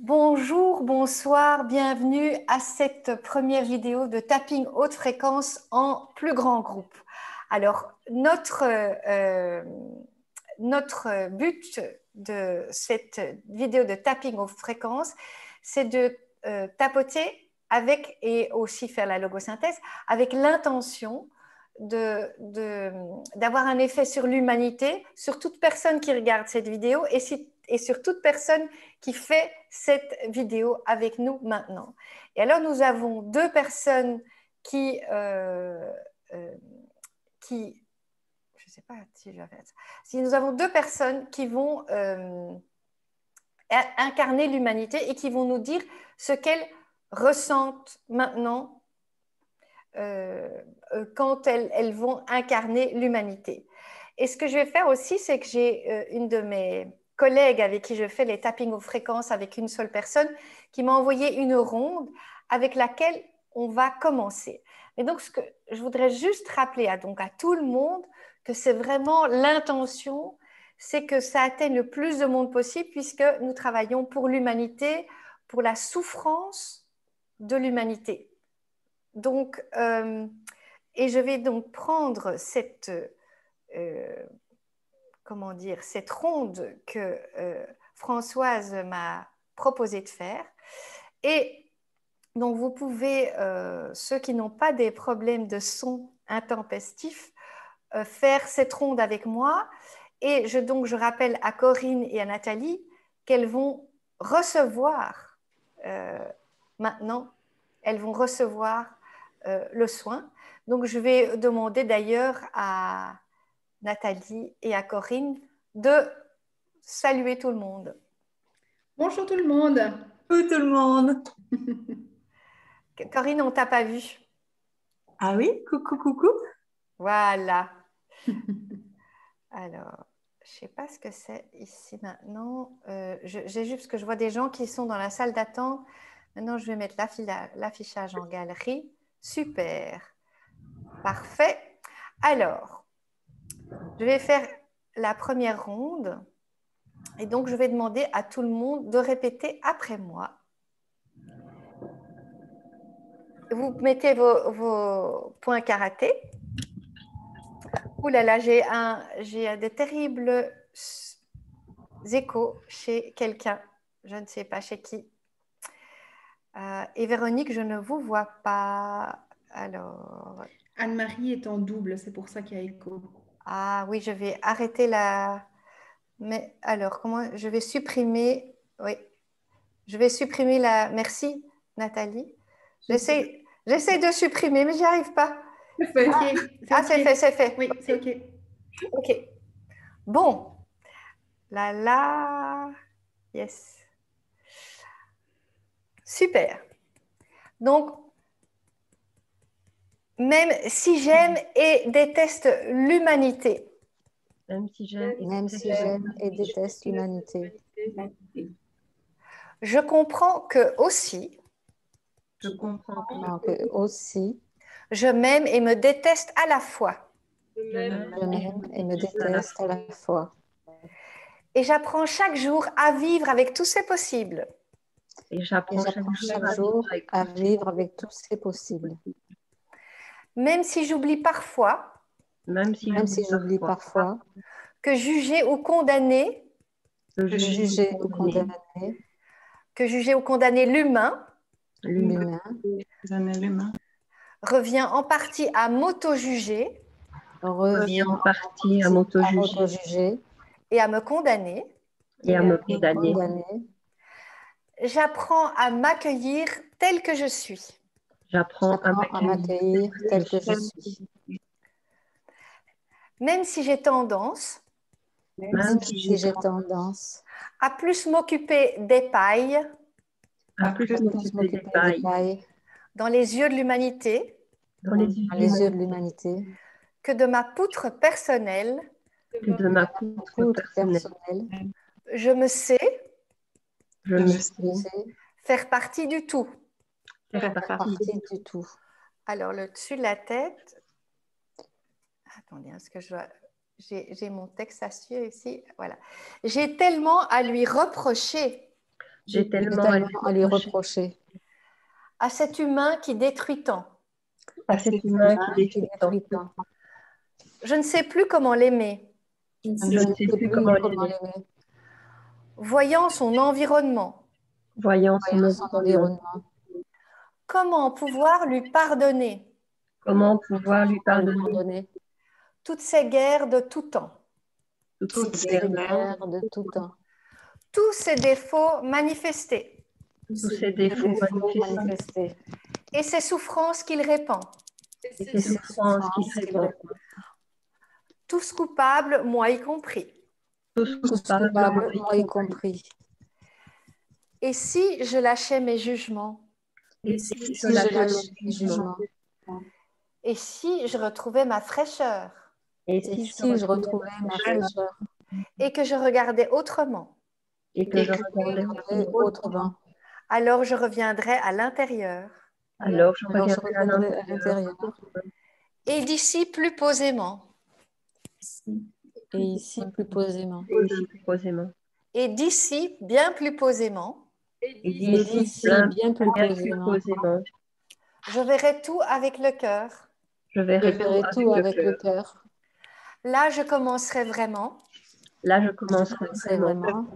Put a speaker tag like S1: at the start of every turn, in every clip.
S1: Bonjour, bonsoir, bienvenue à cette première vidéo de tapping haute fréquence en plus grand groupe. Alors, notre but de cette vidéo de tapping haute fréquence, c'est de tapoter avec et aussi faire la logosynthèse avec l'intention d'avoir un effet sur l'humanité, sur toute personne qui regarde cette vidéo et sur toute personne qui fait cette vidéo avec nous maintenant. Et alors, nous avons deux personnes qui je ne sais pas si je vais faire ça. Si nous avons deux personnes qui vont incarner l'humanité et qui vont nous dire ce qu'elles ressentent maintenant quand elles vont incarner l'humanité. Et ce que je vais faire aussi, c'est que j'ai une de mes collègues avec qui je fais les tappings aux fréquences avec une seule personne qui m'a envoyé une ronde avec laquelle on va commencer. Et donc, ce que je voudrais juste rappeler à tout le monde que c'est vraiment l'intention, c'est que ça atteigne le plus de monde possible puisque nous travaillons pour l'humanité, pour la souffrance de l'humanité. Donc, et je vais donc prendre cette ronde que Françoise m'a proposé de faire. Et donc, vous pouvez, ceux qui n'ont pas des problèmes de son intempestif, faire cette ronde avec moi. Et je rappelle à Corinne et à Nathalie qu'elles vont recevoir maintenant, elles vont recevoir le soin. Donc, je vais demander d'ailleurs à Nathalie et à Corinne de saluer tout le monde.
S2: Bonjour tout le monde.
S3: Coucou tout le monde.
S1: Corinne, on t'a pas vu.
S3: Ah oui, coucou, coucou.
S1: Voilà. Alors, je ne sais pas ce que c'est ici maintenant. J'ai juste parce que je vois des gens qui sont dans la salle d'attente. Maintenant, je vais mettre l'affichage en galerie. Super. Parfait. Alors, je vais faire la première ronde. Et donc, je vais demander à tout le monde de répéter après moi. Vous mettez vos points karaté. Ouh là là, j'ai des terribles échos chez quelqu'un. Je ne sais pas chez qui. Et Véronique, je ne vous vois pas. Alors.
S2: Anne-Marie est en double, c'est pour ça qu'il y a écho.
S1: Ah oui, je vais arrêter la. Mais alors, comment je vais supprimer. Oui. Je vais supprimer la. Merci, Nathalie. J'essaie de supprimer, mais j'y arrive pas.
S2: C'est OK.
S1: C'est fait.
S2: Oui, c'est OK.
S1: OK. Bon. Yes. Super. Donc, même si j'aime et déteste l'humanité.
S4: Même si j'aime
S5: et déteste l'humanité.
S1: Je comprends que aussi.
S4: Je comprends
S5: que aussi.
S1: Je m'aime et me déteste à la fois.
S5: Je m'aime et me déteste à la fois.
S1: Et j'apprends chaque jour à vivre avec tous ces possibles.
S4: Et j'apprends
S5: chaque jour à vivre avec tous ces possibles.
S1: Même si j'oublie parfois.
S5: Même si j'oublie parfois.
S1: Que juger ou condamner.
S5: Que
S1: juger ou condamner l'humain. Revient en partie à m'auto-juger.
S4: Revient en partie à m'auto-juger.
S1: Et à me condamner. J'apprends à m'accueillir tel que je suis.
S5: J'apprends à m'accueillir tel que je suis.
S1: Même si j'ai tendance. À plus m'occuper des pailles. Dans les yeux de l'humanité. Que de ma poutre personnelle. Je me sais. Faire partie du tout. Alors, le dessus de la tête. Attendez, est-ce que je dois. J'ai mon texte à suivre ici. Voilà. J'ai tellement à lui reprocher.
S4: J'ai
S5: J'ai
S4: tellement
S5: tellement à lui reprocher.
S1: À cet humain qui détruit tant.
S4: à cet humain qui
S5: Qui
S4: détruit tant.
S5: détruit tant.
S1: Je ne sais plus comment l'aimer.
S4: Je
S5: Je
S4: ne
S5: ne
S4: sais
S5: sais
S4: plus
S5: plus
S4: comment
S5: comment
S4: l'aimer.
S5: l'aimer.
S1: Voyant son environnement,
S4: Voyant son
S5: Voyant son
S4: environnement,
S5: environnement.
S1: comment pouvoir lui pardonner
S4: comment pouvoir lui
S5: Comment lui
S4: pardonner
S5: pardonner
S1: toutes ces guerres de tout temps,
S4: toutes
S5: toutes
S4: ces
S5: ces
S4: guerres,
S5: guerres de tout temps.
S1: tous ses défauts manifestés
S4: tous ces
S5: Les
S4: défauts
S5: défauts
S4: manifestés
S5: manifestés.
S1: et ses souffrances qu'il répand.
S4: et ces souffrances qu'il répand.
S1: Tous coupables, moi y compris.
S4: Tous
S5: Tous
S4: coupables,
S5: coupables,
S4: moi y
S5: moi y
S4: compris.
S5: compris.
S1: Et si je lâchais mes jugements,
S4: Et si je
S5: Si je
S4: lâchais
S5: lâche
S4: mon
S5: mes
S4: jugement,
S5: jugements.
S1: et si je retrouvais ma fraîcheur
S4: et
S5: Et
S4: si je
S5: si je
S4: retrouvais
S5: retrouvais
S4: ma
S5: ma
S4: fraîcheur,
S5: fraîcheur.
S1: et que je regardais autrement,
S4: et que je regardais
S5: Et autrement.
S1: alors je reviendrais à l'intérieur.
S4: alors je
S5: Alors je
S4: reviendrai à
S5: reviendrai à
S4: l'intérieur.
S5: l'intérieur.
S1: Et d'ici plus posément.
S5: Et ici plus posément.
S4: Et ici plus posément.
S1: Et d'ici bien plus posément.
S4: Et
S5: Et
S4: d'ici
S5: d'ici bien plus
S4: bien plus
S5: posément.
S4: posément.
S1: Je verrai tout avec le cœur.
S4: Je
S5: Je
S4: verrai
S5: ferai
S4: tout
S5: tout
S4: avec
S5: avec
S4: le
S5: le
S4: cœur.
S5: cœur.
S1: Là, je commencerai vraiment
S4: Là, je commencerai
S5: C'est
S4: vraiment
S5: vraiment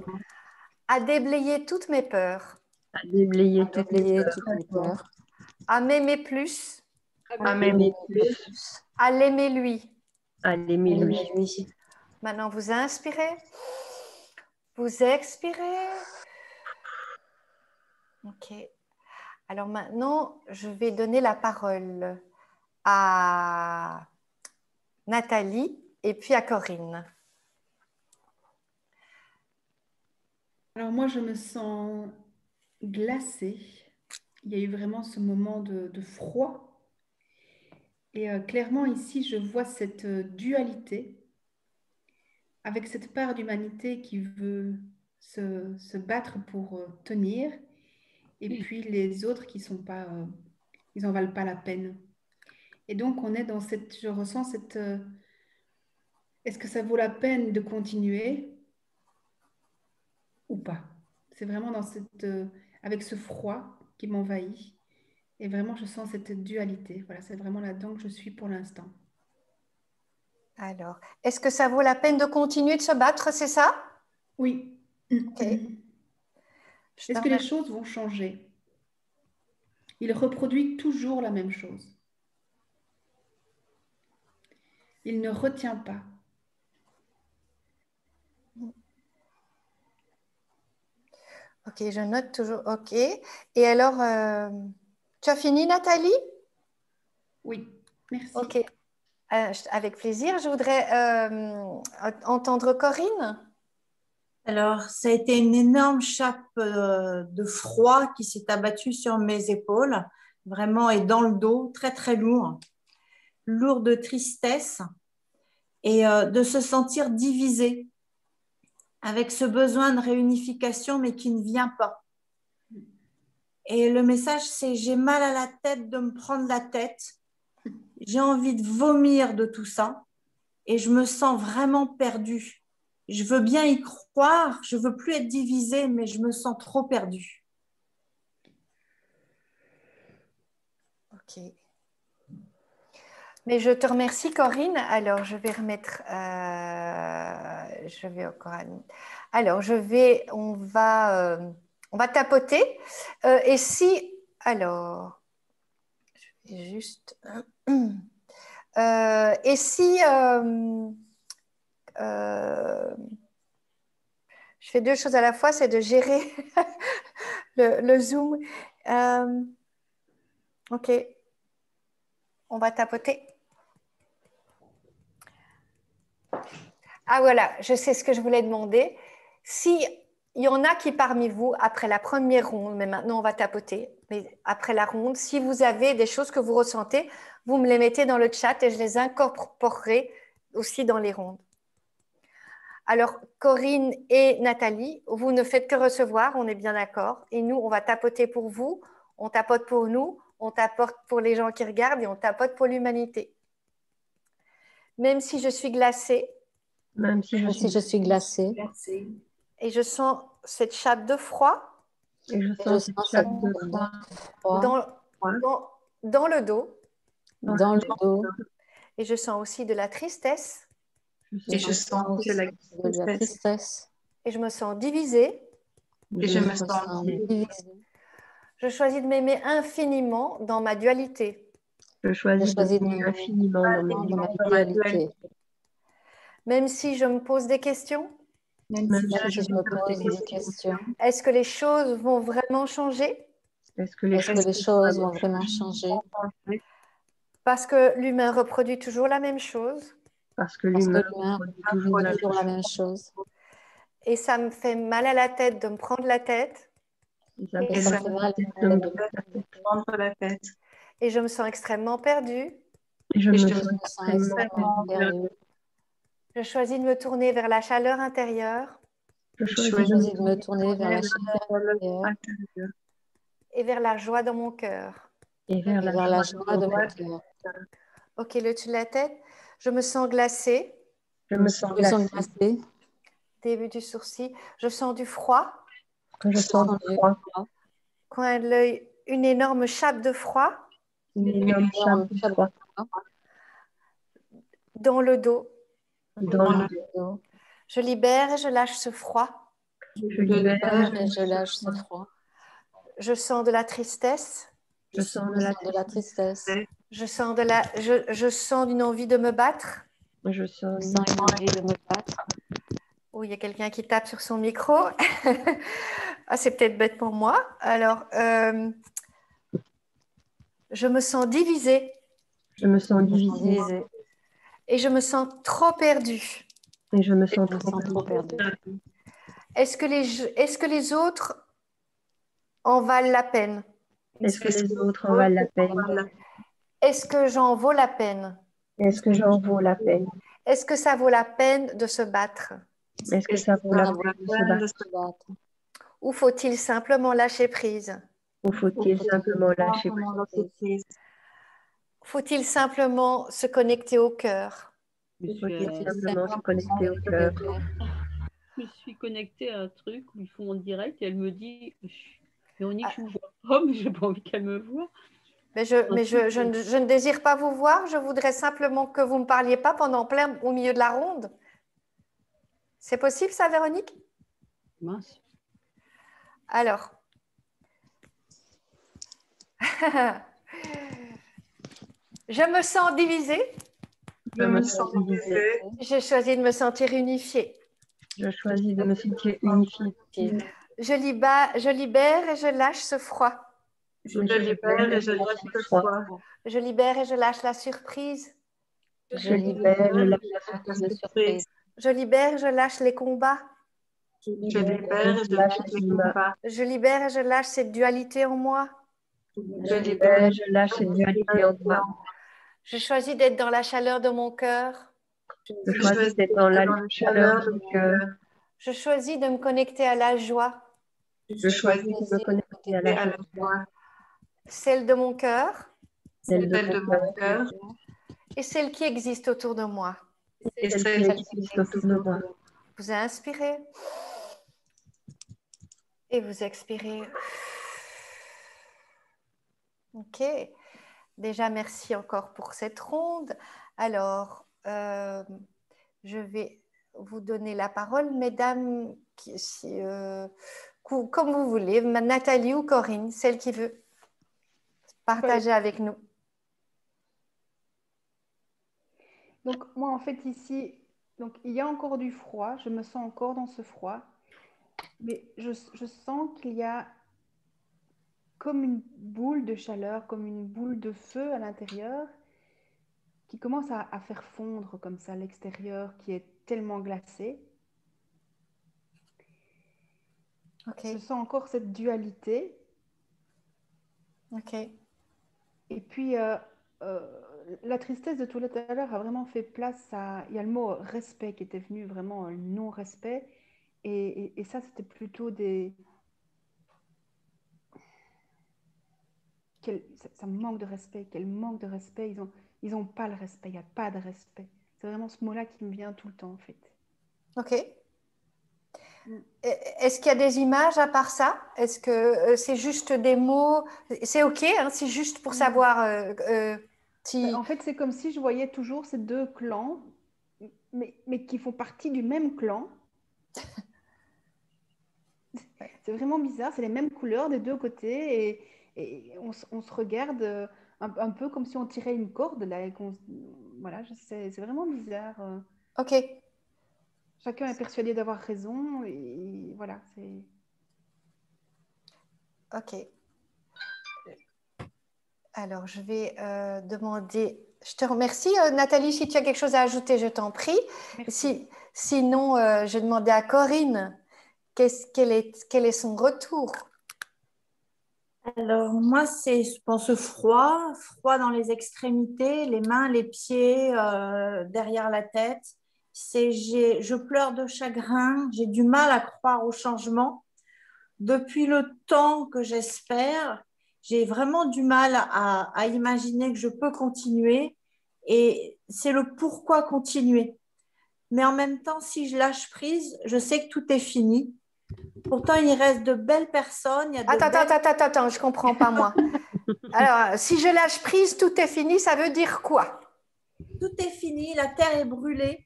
S1: à déblayer toutes mes peurs,
S4: à déblayer toutes mes
S5: déblayer
S4: peurs,
S5: toutes mes peurs.
S1: à m'aimer plus,
S4: à m'aimer plus,
S1: à l'aimer lui.
S4: à l'aimer lui.
S5: Aimer lui.
S1: Maintenant, vous inspirez, vous expirez. Ok. Alors maintenant, je vais donner la parole à Nathalie et puis à Corinne.
S2: Alors moi, je me sens glacée. Il y a eu vraiment ce moment de froid. Et clairement, ici, je vois cette dualité avec cette part d'humanité qui veut se battre pour tenir, et puis les autres qui sont pas, ils en valent pas la peine. Et donc, on est dans cette, je ressens cette, est-ce que ça vaut la peine de continuer ou pas? C'est vraiment dans cette, avec ce froid qui m'envahit. Et vraiment, je sens cette dualité. Voilà, c'est vraiment là-dedans que je suis pour l'instant.
S1: Alors, est-ce que ça vaut la peine de continuer de se battre, c'est ça?
S2: Oui.
S1: Ok. Je
S2: Est-ce
S1: te
S2: que les
S1: remercie.
S2: choses vont changer? Il reproduit toujours la même chose. Il ne retient pas.
S1: Ok, je note toujours. Ok. Et alors, tu as fini, Nathalie?
S2: Oui, merci.
S1: Ok. Avec plaisir. Je voudrais entendre Corinne.
S3: Alors, ça a été une énorme chape de froid qui s'est abattue sur mes épaules, vraiment, et dans le dos, très, très lourd, lourd de tristesse et de se sentir divisé avec ce besoin de réunification, mais qui ne vient pas. Et le message, c'est j'ai mal à la tête de me prendre la tête, j'ai envie de vomir de tout ça et je me sens vraiment perdue. Je veux bien y croire, je veux plus être divisée, mais je me sens trop perdue.
S1: Ok. Mais je te remercie, Corinne. Alors, je vais remettre. Je vais encore. Alors, on va tapoter. Et si. Alors, je vais juste. Et si. Je fais deux choses à la fois, c'est de gérer le Zoom. Ok, on va tapoter. Ah voilà, je sais ce que je voulais demander. Si il y en a qui parmi vous, après la première ronde, mais maintenant on va tapoter, mais après la ronde, si vous avez des choses que vous ressentez, vous me les mettez dans le chat et je les incorporerai aussi dans les rondes. Alors, Corinne et Nathalie, vous ne faites que recevoir, on est bien d'accord. Et nous, on va tapoter pour vous, on tapote pour nous, on tapote pour les gens qui regardent et on tapote pour l'humanité. Même si je suis glacée,
S4: Même si
S5: Même si je suis glacée
S1: et je sens cette chape de froid,
S4: Et je
S5: Et je
S4: sens cette
S5: sens cette
S4: chape de
S5: boule
S4: froid
S5: de froid
S1: dans le dos.
S5: dans le dos.
S1: Et je sens aussi de la tristesse.
S5: Et je sens aussi de la tristesse.
S1: Et je me sens divisée.
S5: Et je me sens divisée.
S1: Je choisis de m'aimer infiniment dans ma dualité.
S4: Je
S5: Je
S4: choisis de
S5: choisis de
S4: m'aimer
S5: me
S4: infiniment dans
S5: dans
S4: mon
S5: ma
S4: vie,
S5: dualité.
S1: Même si je me pose des questions,
S4: même
S5: Même
S4: si
S5: si je me
S4: je pose des
S5: pose des
S4: questions.
S5: questions,
S1: est-ce que les choses vont vraiment changer?
S4: Est-ce que les
S5: est-ce que
S4: choses
S5: les
S4: vont
S5: choses vont
S4: vraiment
S5: vraiment
S4: changer?
S5: changer?
S1: Parce que l'humain reproduit toujours la même chose.
S4: Parce que
S5: Parce que
S4: l'humain
S5: l'humain
S4: produit
S5: fait
S4: toujours la
S5: toujours
S4: même
S5: la
S4: chose.
S5: même chose.
S1: Et ça me fait mal à la tête de me prendre la tête.
S4: Et ça me
S5: Et
S4: fait
S5: ça me
S4: mal
S5: fait
S4: à
S5: mal
S4: la tête
S5: à
S4: de
S5: la
S4: me
S5: tête de
S4: prendre la tête.
S1: Et je me sens extrêmement perdue.
S4: Et je
S5: Et
S4: me
S5: je
S4: sens
S5: me sens
S4: extrêmement
S5: extrêmement
S4: perdue.
S5: perdue.
S1: Je choisis de me tourner vers la chaleur intérieure
S4: Je
S5: Je
S4: choisis de me
S5: choisis de me
S4: tourner
S5: tourner vers la
S4: vers
S5: chaleur intérieure
S1: et vers la joie dans mon cœur.
S4: et vers
S5: et
S4: la
S5: vers la
S4: joie de
S5: joie de
S4: mon
S5: mon
S4: cœur.
S5: cœur.
S1: Ok, le dessus de la tête. Je me sens glacée.
S4: Je me sens
S5: Je me sens
S4: glacée.
S5: glacée.
S1: Début du sourcil. Je sens du froid.
S4: Je
S5: Je
S4: sens
S5: sens
S4: du
S5: du
S4: froid.
S5: froid.
S1: Coin de l'œil, une énorme chape de froid.
S4: Une énorme chape
S5: Énorme
S4: de
S5: chape
S4: froid
S5: de froid
S1: Dans le dos.
S4: dans le dos.
S5: dos.
S1: Je libère et je lâche ce froid.
S4: Je
S5: Je
S4: libère,
S5: libère et je lâche ce froid.
S1: Je sens de la tristesse.
S4: je sens de
S5: Je
S4: la
S5: sens de la
S4: tristesse.
S5: tristesse.
S1: Je sens d'une envie de me battre.
S4: Je sens
S5: Je
S4: une
S5: sens une envie de me battre.
S1: Oh, il y a quelqu'un qui tape sur son micro. Ah, c'est peut-être bête pour moi. Alors, je me sens divisée
S4: Je me sens
S5: Je me sens
S4: divisée
S5: divisée.
S1: et je me sens trop perdue.
S4: et je me
S5: Je
S4: sens
S5: me
S4: trop
S5: sens trop
S4: perdue.
S5: perdue.
S1: Est-ce que les autres en valent la peine?
S4: Est-ce que les autres en valent la peine?
S1: Est-ce que j'en vaux la peine?
S4: Est-ce que j'en vaux la peine?
S1: Est-ce que ça vaut la peine de se battre?
S4: Est-ce que ça vaut la
S5: Ça vaut
S4: peine
S5: la
S4: de se
S5: peine
S4: battre?
S5: de se battre.
S1: Ou faut-il simplement lâcher prise?
S4: Ou
S5: Ou
S4: faut-il
S5: faut-il
S4: simplement lâcher
S5: simplement
S4: prise?
S5: lâcher prise?
S1: Faut-il simplement se connecter au cœur?
S4: Ou
S6: Je
S4: faut-il
S6: suis,
S4: simplement se
S5: Simplement
S4: connecter au
S5: connecter
S4: cœur?
S5: au cœur.
S6: je suis connectée à un truc où ils font en direct et elle me dit Véronique,
S1: Ah.
S6: je vous vois pas, mais j'ai pas envie qu'elle me voie.
S1: Mais je ne désire pas vous voir, je voudrais simplement que vous ne me parliez pas au milieu de la ronde. C'est possible ça, Véronique?
S6: Mince.
S1: Alors, je me sens divisée,
S4: Je me sens divisée.
S1: j'ai choisi de me sentir unifiée.
S4: Je choisis de me sentir unifiée.
S1: Je libère et je lâche ce froid.
S4: Je libère et je lâche le froid.
S1: Je libère et je lâche la surprise.
S4: Je libère et je lâche la
S5: De surprise.
S1: Je libère et je lâche les combats.
S4: Je libère et je lâche les combats.
S1: Je libère et je lâche cette dualité en moi.
S4: Je libère et je lâche cette dualité en moi.
S1: Je choisis d'être dans la chaleur de mon cœur.
S4: Je choisis d'être dans la chaleur de mon cœur.
S1: Je choisis de me connecter à la joie,
S4: Je choisis de me connecter à la joie,
S1: celle de mon cœur
S4: celle de mon cœur
S1: et celle qui existe autour de moi.
S4: et celle qui existe autour de moi.
S1: Vous inspirez et vous expirez. Ok. Déjà, merci encore pour cette ronde. Alors, je vais vous donner la parole, mesdames, comme vous voulez, Nathalie ou Corinne, celle qui veut partager avec nous.
S2: Donc moi en fait ici, donc il y a encore du froid, je me sens encore dans ce froid, mais je sens qu'il y a comme une boule de chaleur, comme une boule de feu à l'intérieur qui commence à faire fondre comme ça l'extérieur qui est tellement glacé.
S1: Ok.
S2: Je sens encore cette dualité.
S1: Ok.
S2: Et puis la tristesse de tout à l'heure a vraiment fait place à... Il y a le mot respect qui était venu, vraiment le non-respect. Et ça, c'était plutôt des... Ça manque de respect. Quel manque de respect. Ils ont pas le respect. Il n'y a pas de respect. C'est vraiment ce mot-là qui me vient tout le temps, en fait.
S1: Ok. Est-ce qu'il y a des images à part ça? Est-ce que c'est juste des mots? C'est OK, hein, c'est juste pour savoir si...
S2: En fait, c'est comme si je voyais toujours ces deux clans, mais qui font partie du même clan. C'est vraiment bizarre, c'est les mêmes couleurs des deux côtés et on se regarde un peu comme si on tirait une corde là. Voilà, c'est vraiment bizarre.
S1: OK,
S2: Chacun est persuadé d'avoir raison et voilà, c'est...
S1: OK. Alors, je vais demander... Je te remercie, Nathalie. Si tu as quelque chose à ajouter, je t'en prie. Sinon, je vais demander à Corinne quel est son retour.
S3: Alors, moi, je pense, froid dans les extrémités, les mains, les pieds, derrière la tête. Je pleure de chagrin, j'ai du mal à croire au changement. Depuis le temps que j'espère, j'ai vraiment du mal à imaginer que je peux continuer et c'est le pourquoi continuer. Mais en même temps, si je lâche prise, je sais que tout est fini. Pourtant, il reste de belles personnes.
S1: Attends, je comprends pas moi. Alors, si je lâche prise, tout est fini, ça veut dire quoi?
S3: Tout est fini, la terre est brûlée,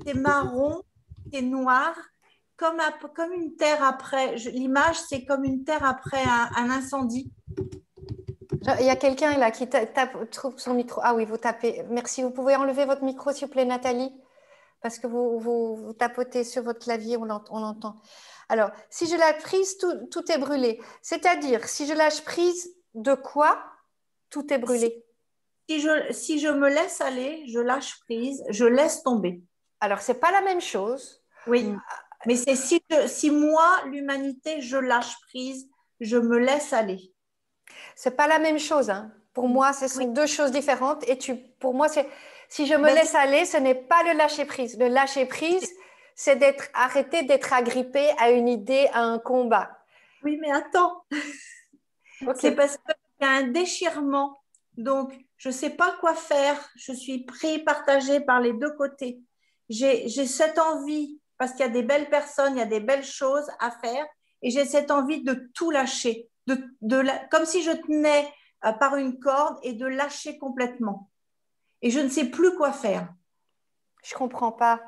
S3: c'est marron, c'est noir, comme une terre après. L'image, c'est comme une terre après un incendie.
S1: Il y a quelqu'un là qui trouve son micro. Ah oui, vous tapez. Merci. Vous pouvez enlever votre micro, s'il vous plaît, Nathalie, parce que vous tapotez sur votre clavier, on l'entend. Alors, si je lâche prise, tout est brûlé. C'est-à-dire, si je lâche prise de quoi, tout est brûlé.
S3: Si je me laisse aller, je lâche prise, je laisse tomber.
S1: Alors, c'est pas la même chose.
S3: Oui, mais c'est si moi, l'humanité, je lâche prise, je me laisse aller.
S1: C'est pas la même chose. Hein. Pour moi, ce sont deux choses différentes. Et pour moi, si je me laisse aller, ce n'est pas le lâcher prise. Le lâcher prise, c'est arrêter d'être agrippé à une idée, à un combat.
S3: Oui, mais attends.
S1: Okay.
S3: C'est parce qu'il y a un déchirement. Donc, je ne sais pas quoi faire. Je suis partagée par les deux côtés. J'ai cette envie, parce qu'il y a des belles personnes, il y a des belles choses à faire, et j'ai cette envie de tout lâcher, comme si je tenais par une corde et de lâcher complètement. Et je ne sais plus quoi faire.
S1: Je ne comprends pas.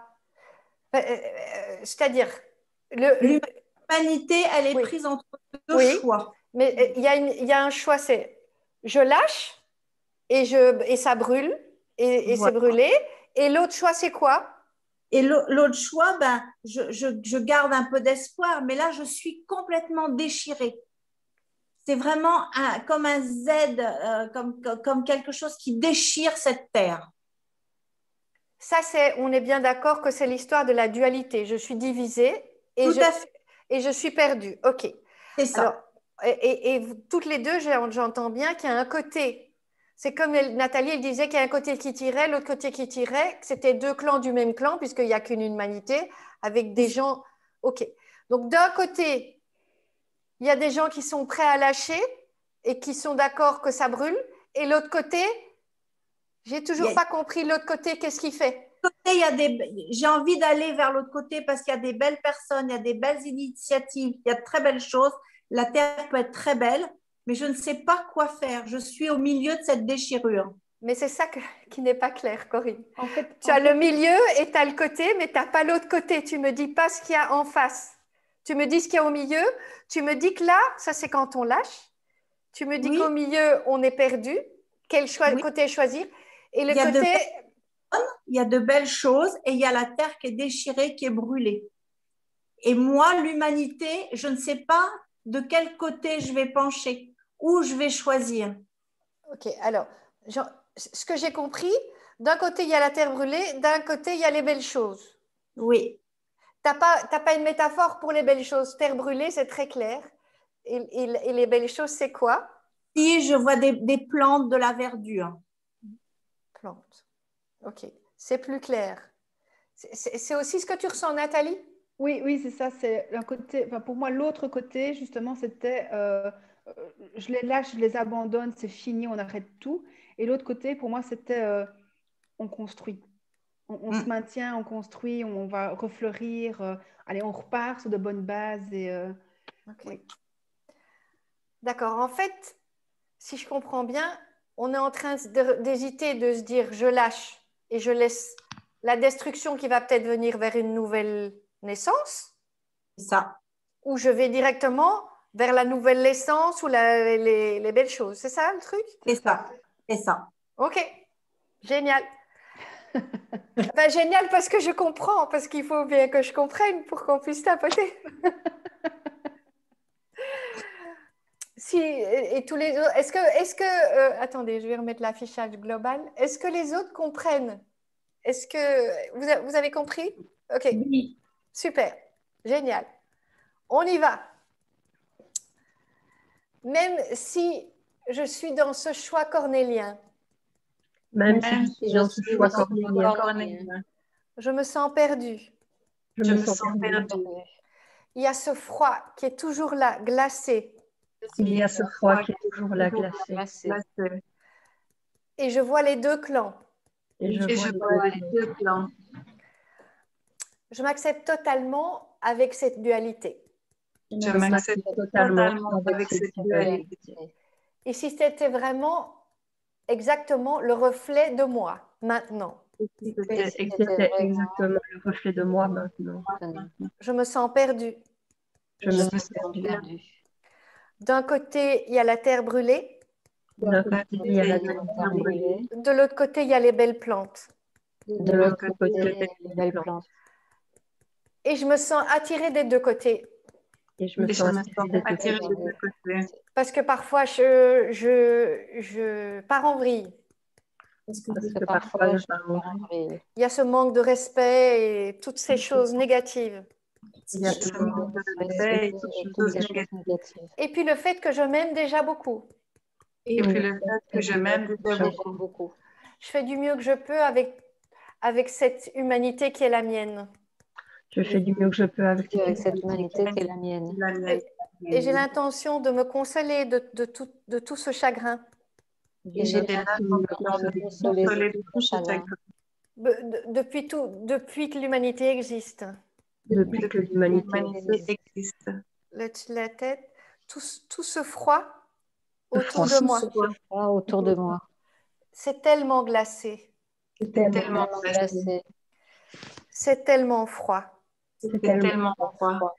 S1: C'est-à-dire,
S3: l'humanité, elle est prise entre deux choix.
S1: Mais il y a un choix, c'est je lâche et ça brûle et c'est brûlé. Et l'autre choix, c'est quoi?
S3: Et l'autre choix, je garde un peu d'espoir, mais là, je suis complètement déchirée. C'est vraiment comme un Z, comme quelque chose qui déchire cette terre.
S1: Ça, on est bien d'accord que c'est l'histoire de la dualité. Je suis divisée et je suis perdue. OK.
S3: C'est ça.
S1: Alors, et toutes les deux, j'entends bien qu'il y a un côté. C'est comme Nathalie, elle disait qu'il y a un côté qui tirait, l'autre côté qui tirait, que c'était deux clans du même clan, puisqu'il n'y a qu'une humanité, avec des gens. OK. Donc, d'un côté, il y a des gens qui sont prêts à lâcher et qui sont d'accord que ça brûle. Et l'autre côté, j'ai toujours pas compris l'autre côté, qu'est-ce qu'il fait?
S3: J'ai envie d'aller vers l'autre côté parce qu'il y a des belles personnes, il y a des belles initiatives, il y a de très belles choses. La terre peut être très belle, mais je ne sais pas quoi faire. Je suis au milieu de cette déchirure.
S1: Mais c'est ça qui n'est pas clair, Corinne. Tu as le milieu et tu as le côté, mais tu n'as pas l'autre côté. Tu ne me dis pas ce qu'il y a en face. Tu me dis ce qu'il y a au milieu. Tu me dis que là, ça c'est quand on lâche. Tu me dis qu'au milieu, on est perdu. Quel côté choisir? Et le côté...
S3: Il y a de belles choses et il y a la terre qui est déchirée, qui est brûlée. Et moi, l'humanité, je ne sais pas de quel côté je vais pencher, où je vais choisir.
S1: Ok, alors, ce que j'ai compris, d'un côté, il y a la terre brûlée, d'un côté, il y a les belles choses.
S3: Oui.
S1: Tu n'as pas une métaphore pour les belles choses. Terre brûlée, c'est très clair. Et les belles choses, c'est quoi?
S3: Si, je vois des plantes, de la verdure.
S1: Plantes. Ok, c'est plus clair. C'est aussi ce que tu ressens, Nathalie?
S2: Oui, c'est ça. C'est un côté. Enfin, pour moi, l'autre côté, justement, c'était je les lâche, je les abandonne, c'est fini, on arrête tout. Et l'autre côté, pour moi, c'était on construit. On se maintient, on construit, on va refleurir. Allez, on repart sur de bonnes bases.
S1: Ok.
S2: Oui.
S1: D'accord. En fait, si je comprends bien, on est en train d'hésiter, de se dire je lâche et je laisse la destruction qui va peut-être venir vers une nouvelle naissance,
S3: C'est ça.
S1: ou je vais directement vers la nouvelle naissance ou les belles choses. C'est ça le truc?
S3: C'est ça. C'est ça.
S1: Ok, génial. Ben, génial parce que je comprends, parce qu'il faut bien que je comprenne pour qu'on puisse tapoter. Si, et tous les autres, attendez, je vais remettre l'affichage global. Est-ce que les autres comprennent? Est-ce que vous avez compris? Ok,
S3: Oui.
S1: super, génial. On y va. Même si je suis dans ce choix cornélien,
S4: Même si je suis dans ce choix cornélien,
S1: je me sens perdue.
S4: je me sens perdue.
S1: Il y a ce froid qui est toujours là, glacé.
S4: Il y a ce froid qui est toujours là, glacé.
S1: Et je vois les deux clans.
S4: Et je vois les deux clans.
S1: Je m'accepte totalement avec cette dualité.
S4: Je m'accepte totalement avec cette dualité.
S1: Et si c'était vraiment exactement le reflet de moi, maintenant.
S4: C'était exactement le reflet de moi maintenant.
S1: Je me sens perdue.
S4: Je me sens perdue.
S1: D'un côté, il y a la terre brûlée.
S4: D'un côté, il y a la terre brûlée.
S1: De l'autre côté, il y a les belles plantes.
S4: De l'autre côté, les belles plantes.
S1: Et je me sens attirée des deux côtés.
S4: Et je me sens attirée des deux côtés.
S1: Parce que parfois, je pars en vrille.
S4: Parce que parfois, je pars en vrille.
S1: Il y a ce manque de respect et toutes ces choses négatives.
S4: Il y a ce manque de respect et toutes ces choses négatives.
S1: Et puis le fait que je m'aime déjà beaucoup.
S4: Et puis le fait que je m'aime déjà beaucoup.
S1: Je fais du mieux que je peux avec cette humanité qui est la mienne.
S4: Je fais du mieux que je peux avec
S5: cette humanité qui est la mienne.
S1: Et j'ai l'intention de me consoler de tout ce chagrin.
S5: Et j'ai l'intention de me consoler de tout ce chagrin.
S1: Depuis que l'humanité existe.
S4: Depuis que l'humanité existe.
S1: La tête, tout ce froid autour
S5: de moi.
S1: C'est tellement glacé.
S4: C'est tellement glacé.
S1: C'est tellement froid.
S4: C'est tellement froid.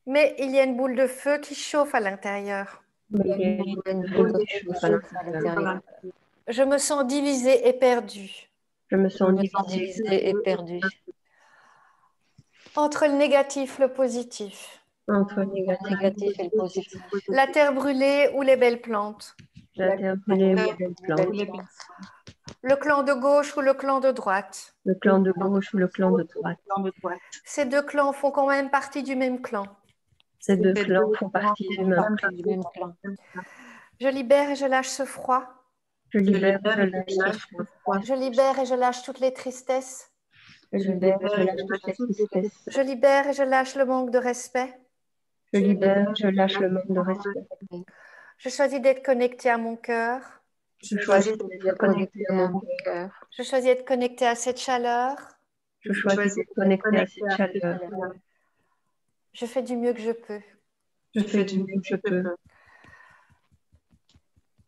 S1: Mais il y a une boule de feu qui chauffe à l'intérieur. Je me sens divisée et perdue.
S4: Je me sens divisée et perdue.
S1: Entre le négatif et le positif.
S4: Entre le négatif
S5: et le positif.
S1: La terre brûlée ou les belles plantes.
S4: La terre brûlée ou les belles plantes.
S1: Le clan de gauche ou le clan de droite.
S4: Le clan de gauche ou le clan de droite.
S1: Ces deux clans font quand même partie du même clan.
S4: Ces deux clans font partie du même clan.
S1: Je libère et je lâche ce froid.
S4: Je libère et je lâche ce froid.
S1: Je libère et je lâche toutes les tristesses.
S4: Je libère et je lâche toutes les tristesses.
S1: Je libère et je lâche le manque de respect.
S4: Je libère et je lâche le manque de respect.
S1: Je choisis d'être connectée à mon cœur.
S4: Je choisis d'être connectée à mon cœur.
S1: Je choisis d'être connectée à cette chaleur.
S4: Je choisis d'être connectée à cette chaleur.
S1: Je fais du mieux que je peux.
S4: Je fais du mieux que je peux.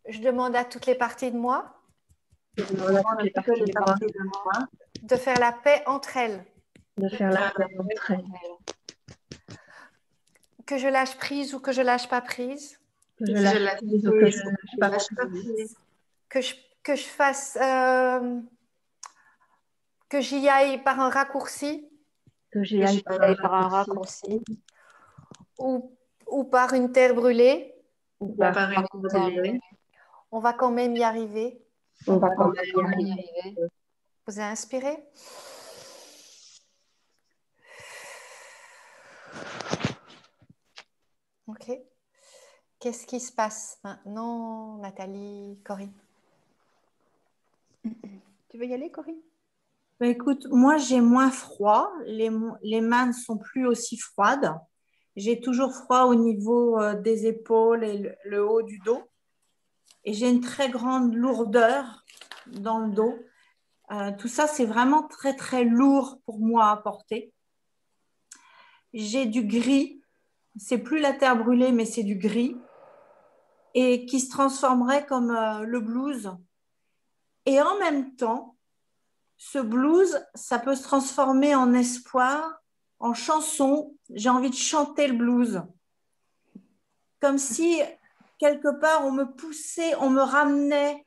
S1: Je demande à toutes les parties de moi
S4: Je demande à toutes les parties de moi
S1: de faire la paix entre elles.
S4: de faire la paix entre elles.
S1: Que je lâche prise ou que je lâche pas prise.
S4: Que je lâche prise ou que je lâche pas prise.
S1: Que je fasse... que j'y aille par un raccourci.
S4: Que j'y aille
S5: par un raccourci.
S1: Ou par une terre brûlée.
S4: Ou par une terre brûlée.
S1: On va quand même y arriver.
S4: On va quand même y arriver.
S1: Vous avez inspiré? Ok. Qu'est-ce qui se passe maintenant, Nathalie, Corinne?
S2: Tu veux y aller, Corinne?
S3: Bah, écoute, moi j'ai moins froid, les mains ne sont plus aussi froides. J'ai toujours froid au niveau des épaules et le haut du dos. Et j'ai une très grande lourdeur dans le dos. Tout ça, c'est vraiment très, très lourd pour moi à porter. J'ai du gris. C'est plus la terre brûlée, mais c'est du gris. Et qui se transformerait comme le blues. Et en même temps, ce blues, ça peut se transformer en espoir, en chanson. J'ai envie de chanter le blues. Comme si, quelque part, on me poussait, on me ramenait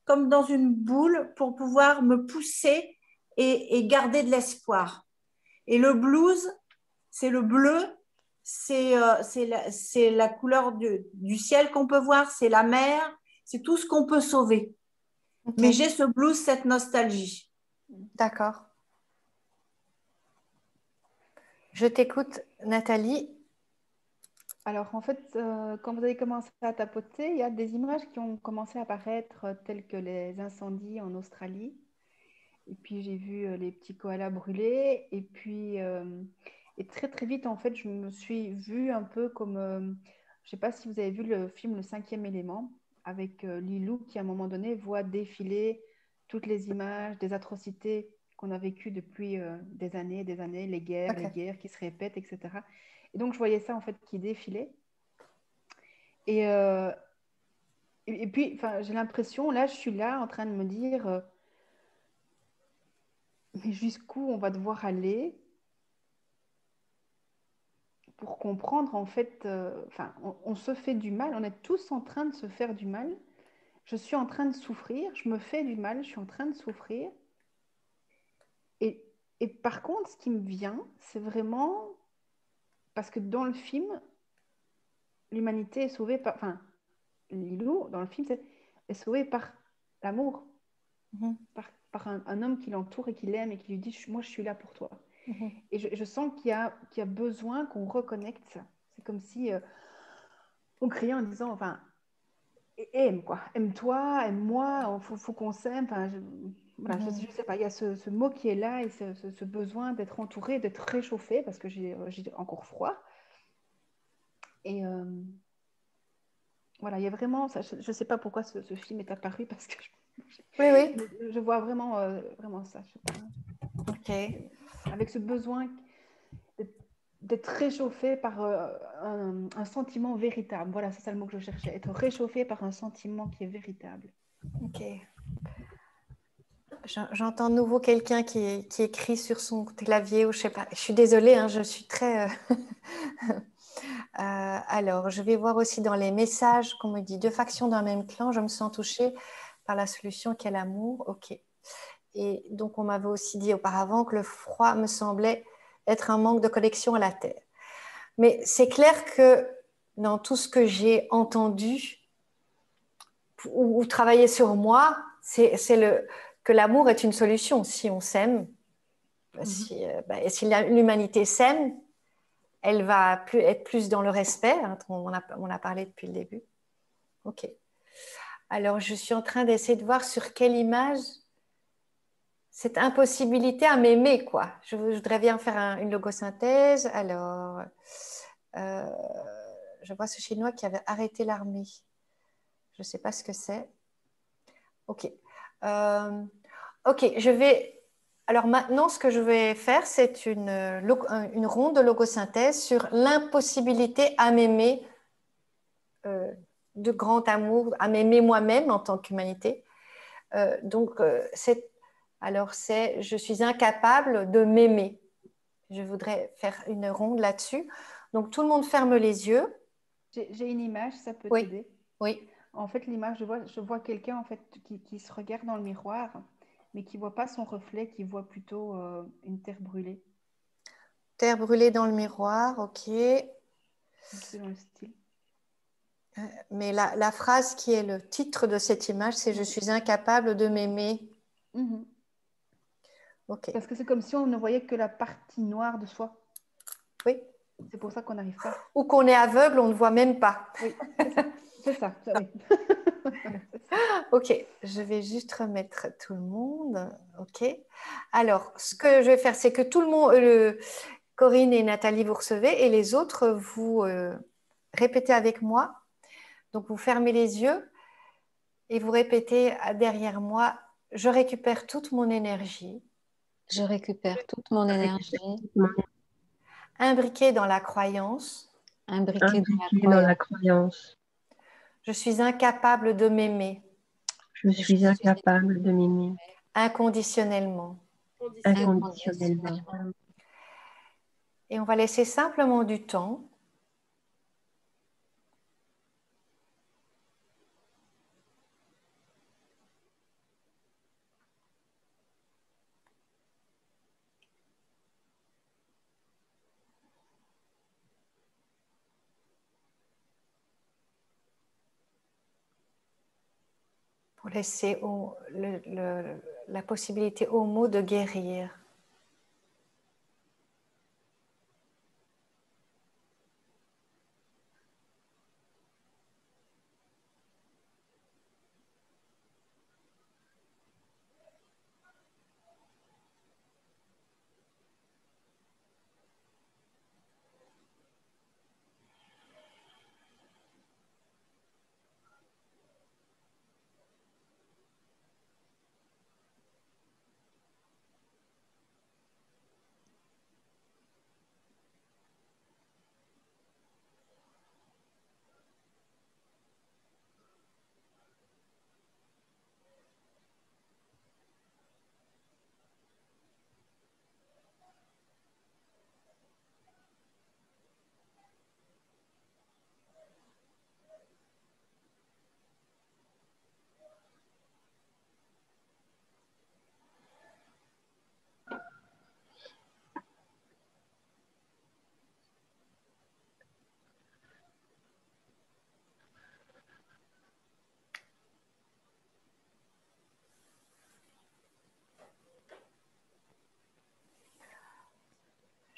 S3: comme dans une boule pour pouvoir me pousser et garder de l'espoir. Et le blues, c'est le bleu, c'est la couleur du ciel qu'on peut voir, c'est la mer, c'est tout ce qu'on peut sauver.
S1: Ok.
S3: Mais j'ai ce blues, cette nostalgie.
S1: D'accord. Je t'écoute, Nathalie.
S2: Alors, en fait, quand vous avez commencé à tapoter, il y a des images qui ont commencé à apparaître, telles que les incendies en Australie. Et puis, j'ai vu les petits koalas brûlés. Et puis, et très, très vite, en fait, je me suis vue un peu comme... je ne sais pas si vous avez vu le film Le Cinquième élément, avec Lilou, qui, à un moment donné, voit défiler toutes les images des atrocités qu'on a vécues depuis des années, les guerres qui se répètent, etc. Et donc, je voyais ça, en fait, qui défilait. Et, et puis, j'ai l'impression, là, je suis là en train de me dire, mais jusqu'où on va devoir aller pour comprendre, en fait, on se fait du mal, on est tous en train de se faire du mal. Je suis en train de souffrir, je me fais du mal, je suis en train de souffrir. Et, et par contre, ce qui me vient, c'est vraiment parce que dans le film, l'humanité est sauvée par... Enfin, Lilou, dans le film, est sauvée par l'amour, par un homme qui l'entoure et qui l'aime et qui lui dit, moi, je suis là pour toi. Et je sens qu'il y a besoin qu'on reconnecte ça. C'est comme si on criait en disant, enfin, aime quoi, aime-toi, aime-moi, faut qu'on s'aime. Enfin, voilà, je sais pas, il y a ce mot qui est là et ce besoin d'être entouré, d'être réchauffé parce que j'ai encore froid. Et voilà, il y a vraiment ça. Je ne sais pas pourquoi ce film est apparu parce que
S1: Oui.
S2: je vois vraiment, vraiment ça. Je sais pas.
S1: Ok.
S2: Avec ce besoin d'être réchauffé par un sentiment véritable. Voilà, c'est ça le mot que je cherchais. Être réchauffé par un sentiment qui est véritable.
S1: Ok. J'entends de nouveau quelqu'un qui écrit sur son clavier ou je sais pas. Je suis désolée, hein, je suis très... alors, je vais voir aussi dans les messages qu'on me dit deux factions d'un même clan. Je me sens touchée par la solution qu'est l'amour. Ok. Et donc, on m'avait aussi dit auparavant que le froid me semblait être un manque de connexion à la terre. Mais c'est clair que dans tout ce que j'ai entendu ou travaillé sur moi, c'est que l'amour est une solution. Si on s'aime, si l'humanité s'aime, elle va être plus dans le respect. Hein, on a parlé depuis le début. Ok. Alors, je suis en train d'essayer de voir sur quelle image cette impossibilité à m'aimer, quoi. Je voudrais bien faire une logosynthèse. Alors, je vois ce Chinois qui avait arrêté l'armée. Je ne sais pas ce que c'est. Ok. Ok, je vais... Alors maintenant, ce que je vais faire, c'est une ronde de logosynthèse sur l'impossibilité à m'aimer de grand amour, à m'aimer moi-même en tant qu'humanité. Je suis incapable de m'aimer. Je voudrais faire une ronde là-dessus. Donc, tout le monde ferme les yeux.
S2: J'ai une image, ça peut
S1: Oui.
S2: t'aider.
S1: Oui.
S2: En fait, l'image, je vois quelqu'un en fait, qui se regarde dans le miroir, mais qui ne voit pas son reflet, qui voit plutôt une terre brûlée.
S1: Terre brûlée dans le miroir, ok.
S2: Un petit peu dans le style.
S1: Mais la phrase qui est le titre de cette image, c'est « Je suis incapable de m'aimer ». Ok.
S2: Parce que c'est comme si on ne voyait que la partie noire de soi.
S1: Oui.
S2: C'est pour ça qu'on n'arrive pas.
S1: Ou qu'on est aveugle, on ne voit même pas.
S2: Oui, c'est ça. Oui.
S1: Ok, je vais juste remettre tout le monde. Ok. Alors, ce que je vais faire, c'est que tout le monde, Corinne et Nathalie, vous recevez, et les autres, vous répétez avec moi. Donc, vous fermez les yeux Et vous répétez derrière moi, je récupère toute mon énergie,
S5: Je récupère toute mon énergie
S1: imbriquée dans la croyance.
S5: imbriquée
S4: Impliquée dans la croyance.
S1: Je suis incapable de m'aimer
S4: Je suis incapable de m'aimer
S1: inconditionnellement.
S4: inconditionnellement.
S1: Et on va laisser simplement du temps pour laisser la possibilité aux mots de guérir.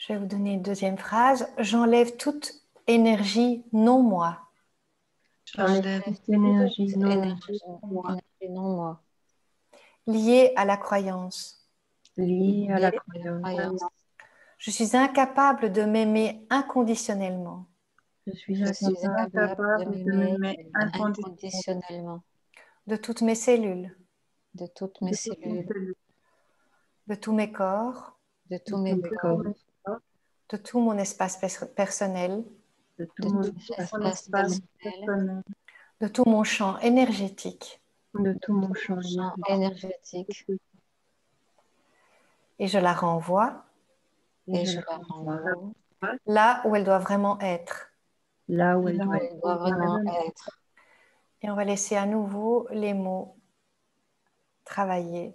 S1: Je vais vous donner une deuxième phrase. J'enlève toute énergie non moi.
S4: J'enlève toute énergie non
S5: moi.
S1: Liée à la croyance.
S4: liée à la croyance.
S1: Je suis incapable de m'aimer inconditionnellement.
S4: Je suis incapable de m'aimer
S5: inconditionnellement.
S1: De toutes mes cellules.
S5: De toutes mes cellules.
S1: De tous mes corps.
S5: De tous mes corps.
S1: De tout mon espace personnel.
S4: De tout mon espace personnel.
S1: De tout mon champ énergétique.
S4: De tout mon champ
S5: énergétique.
S1: Et je la renvoie.
S5: Et je la renvoie
S1: là où elle doit vraiment être.
S4: Là où elle
S5: doit vraiment être.
S1: Et on va laisser à nouveau les mots travailler.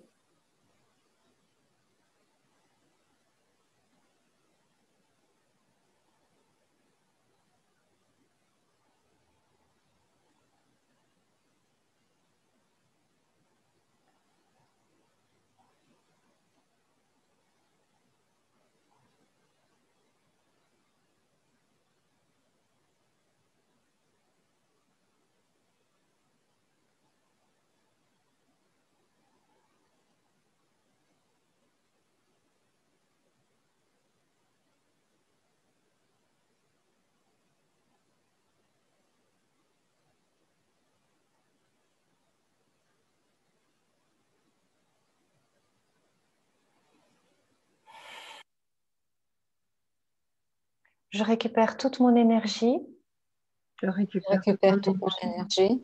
S1: Je récupère toute mon énergie.
S4: Je récupère toute mon énergie.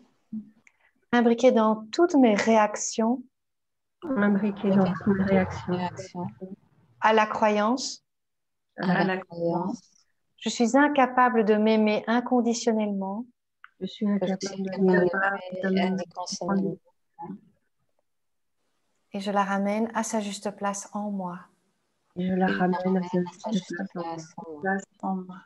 S1: Imbriquée dans toutes mes réactions.
S4: Imbriquée dans toutes mes réactions.
S1: À la croyance.
S5: À la croyance.
S1: Je suis incapable de m'aimer inconditionnellement.
S4: Je suis incapable de m'aimer inconditionnellement.
S1: Et je la ramène à sa juste place en moi.
S4: Et je la ramène à sa juste place en moi.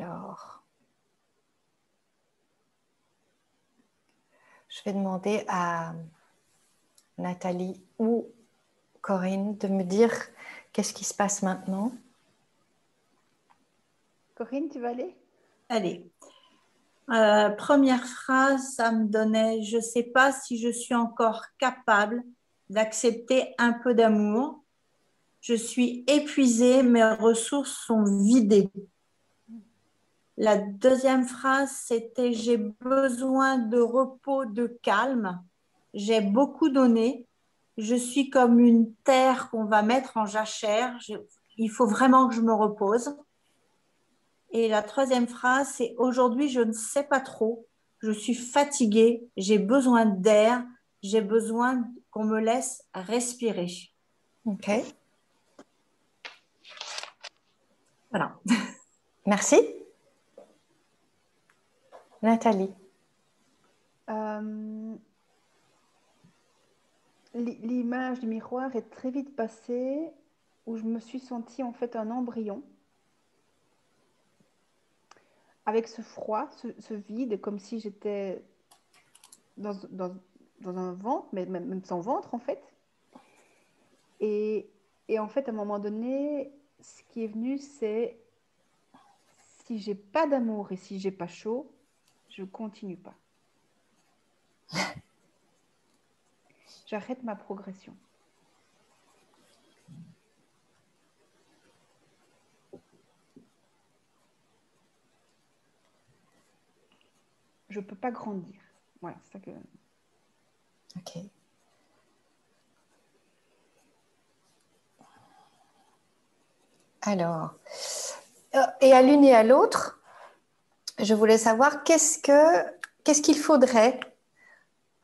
S1: Alors, je vais demander à Nathalie ou Corinne de me dire qu'est-ce qui se passe maintenant.
S2: Corinne, tu vas aller?
S3: Allez. Première phrase, ça me donnait, je ne sais pas si je suis encore capable d'accepter un peu d'amour. Je suis épuisée, mes ressources sont vidées. La deuxième phrase, c'était j'ai besoin de repos, de calme. J'ai beaucoup donné. Je suis comme une terre qu'on va mettre en jachère. Il faut vraiment que je me repose. Et la troisième phrase, c'est aujourd'hui, je ne sais pas trop. Je suis fatiguée. J'ai besoin d'air. J'ai besoin qu'on me laisse respirer.
S1: Ok.
S3: Voilà.
S1: Merci. Nathalie.
S2: L'image du miroir est très vite passée où je me suis sentie en fait un embryon avec ce froid, ce vide, comme si j'étais dans un ventre, mais même sans ventre en fait. Et en fait, à un moment donné, ce qui est venu, c'est si j'ai pas d'amour et si j'ai pas chaud, je continue pas. J'arrête ma progression. Je peux pas grandir. Voilà, c'est ça que...
S1: Ok. Alors, et à l'une et à l'autre, je voulais savoir qu'est-ce qu'il faudrait.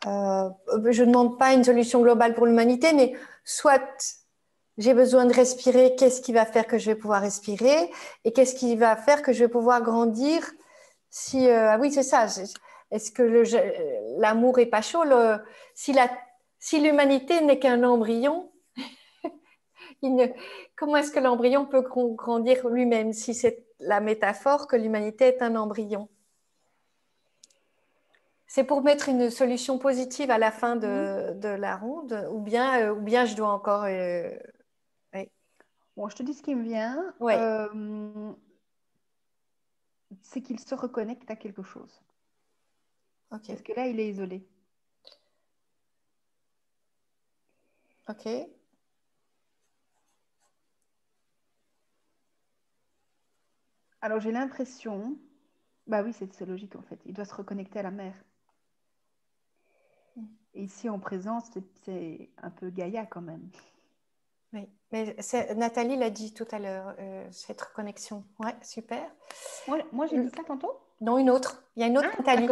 S1: Je ne demande pas une solution globale pour l'humanité, mais soit j'ai besoin de respirer, qu'est-ce qui va faire que je vais pouvoir respirer et qu'est-ce qui va faire que je vais pouvoir grandir si, ah oui, c'est ça. Est-ce que l'amour est pas chaud si l'humanité n'est qu'un embryon, comment est-ce que l'embryon peut grandir lui-même si c'est la métaphore que l'humanité est un embryon? C'est pour mettre une solution positive à la fin de la ronde ou bien je dois encore... oui.
S2: Bon, je te dis ce qui me vient.
S1: Ouais.
S2: C'est qu'il se reconnecte à quelque chose.
S1: Ok.
S2: Parce que là, il est isolé.
S1: Ok.
S2: Alors, j'ai l'impression... Bah oui, c'est logique en fait. Il doit se reconnecter à la mer. Et ici, en présence, c'est un peu Gaïa quand même.
S1: Oui, mais Nathalie l'a dit tout à l'heure, cette reconnexion. Ouais, super.
S2: Moi j'ai dit ça tantôt?
S1: Non, une autre. Il y a une autre Nathalie.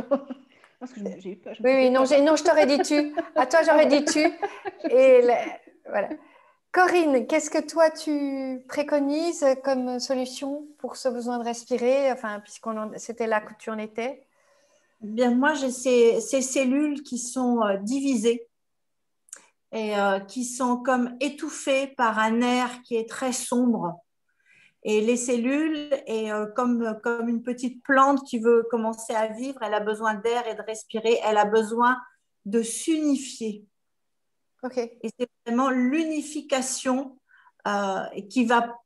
S2: Parce que j'ai eu peur.
S1: Oui, non, je t'aurais dit tu. À toi, j'aurais dit tu. Et voilà. Corinne, qu'est-ce que toi tu préconises comme solution pour ce besoin de respirer, enfin, c'était là que tu en étais?
S3: Bien, moi, j'ai ces cellules qui sont divisées et qui sont comme étouffées par un air qui est très sombre. Et les cellules, comme une petite plante qui veut commencer à vivre, elle a besoin d'air et de respirer, elle a besoin de s'unifier.
S1: Ok.
S3: Et c'est vraiment l'unification qui va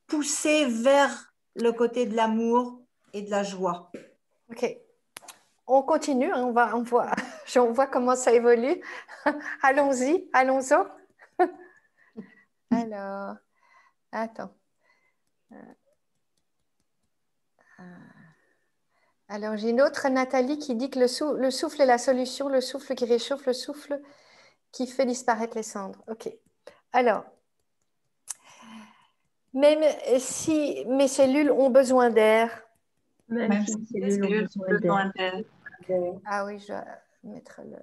S3: pousser vers le côté de l'amour et de la joie.
S1: Ok. On continue, hein, on voit comment ça évolue. Allons-y, allons-y. Alors, attends. Alors, j'ai une autre Nathalie qui dit que le souffle est la solution, le souffle qui réchauffe, le souffle qui fait disparaître les cendres. Ok. Alors, même si mes cellules ont besoin d'air.
S4: Même si les cellules ont besoin d'air.
S1: Ah oui, je vais mettre le...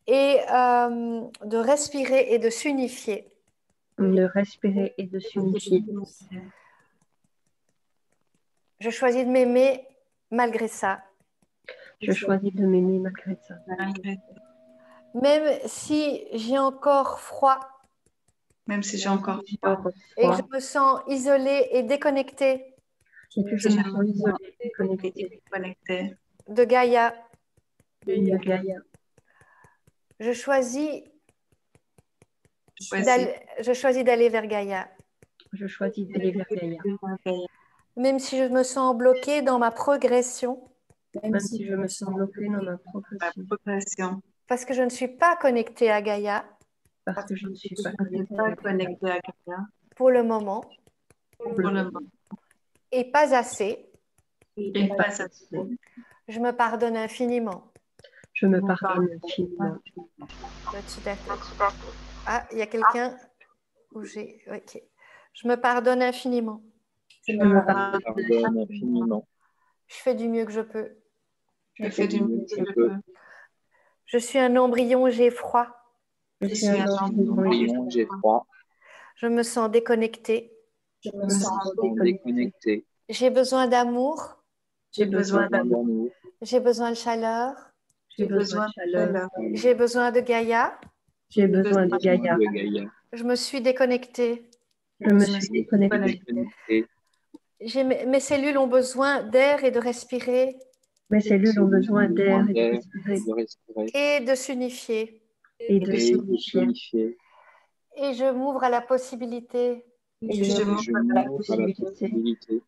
S1: Et de respirer et de s'unifier.
S4: De respirer et de s'unifier.
S1: Je choisis de m'aimer malgré ça.
S4: Je choisis de m'aimer malgré ça.
S1: Même si j'ai encore froid.
S7: Même si j'ai encore froid.
S1: Et que je me sens isolée et déconnectée.
S4: Et que je me sens isolée, connectée.
S1: De Gaïa.
S4: De Gaïa.
S1: Je choisis d'aller vers Gaïa.
S4: Je choisis d'aller vers Gaïa.
S1: Même si je me sens bloquée dans ma progression.
S4: Même si je me sens bloquée dans ma progression.
S1: Parce que je ne suis pas connectée à Gaïa.
S4: Parce que je ne suis pas connectée à Gaïa.
S1: Pour le moment. Et pas assez. Je me pardonne infiniment.
S4: Je me pardonne infiniment.
S1: Ah, il y a quelqu'un où j'ai... Ok. Je me pardonne infiniment.
S4: Je me pardonne infiniment.
S1: Je fais du mieux que je peux.
S4: Je fais du mieux que je peux.
S1: Je suis un embryon, j'ai froid.
S4: Je suis un embryon, j'ai froid.
S1: Je me sens déconnectée.
S4: Je me sens déconnectée.
S1: J'ai besoin d'amour.
S4: J'ai besoin d'amour.
S1: J'ai besoin de chaleur.
S4: J'ai besoin de chaleur.
S1: J'ai besoin de Gaïa.
S4: J'ai besoin de Gaïa.
S1: Je me suis déconnectée.
S4: Je me suis déconnectée.
S1: Mes cellules ont besoin d'air et de respirer.
S4: Mes cellules ont besoin d'air et de respirer.
S1: Et de s'unifier.
S4: Et de s'unifier.
S1: Et je m'ouvre à la possibilité.
S4: Et je m'ouvre à la possibilité.